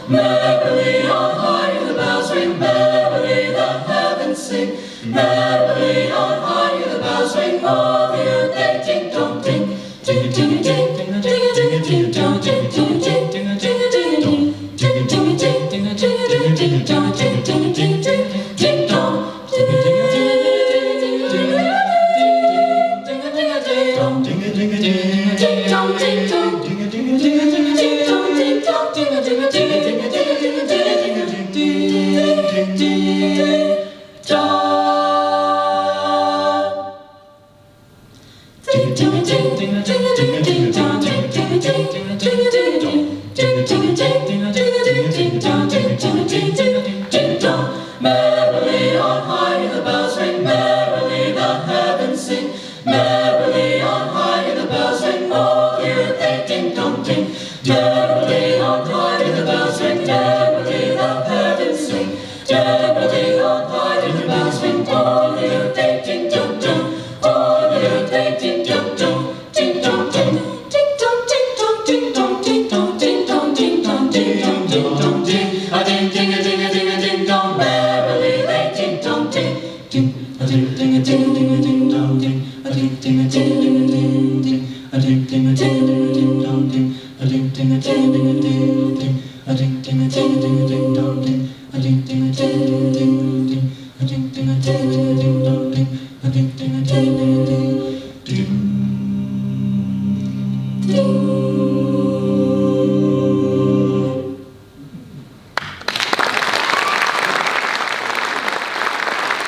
Merrily on high, the bells ring merrily, the heavens sing. Merrily on high, the bells ring all the earth they ting dong ting, ting ting ting, ting ting ting ting dong, ting ting ting, ting ting ting dong, ting ting ting, ting ting ting dong, ting ting ting ting ting dong, ting ting ting ting dong, ting ting ting ting dong, ting dong, ting ting ting ting dong, ting dong, ting ting ting ting Merrily on high, the bells ring merrily, the heavens sing. Merrily on high, the bells ring all the earth they ting dong ting. Merrily on high, the bells ring merrily, the heavens sing. Merrily on high, the bells ring all the earth they ting dong dong, all the earth they ting dong dong, ting dong dong, ting dong ting dong ting dong ting dong ting dong ting dong ting dong ting dong ting, a ding ding a ding a ding a ding dong, merrily they ting dong ting, ting a ding ding a ding ding a ding dong ting, a ding ding a ding.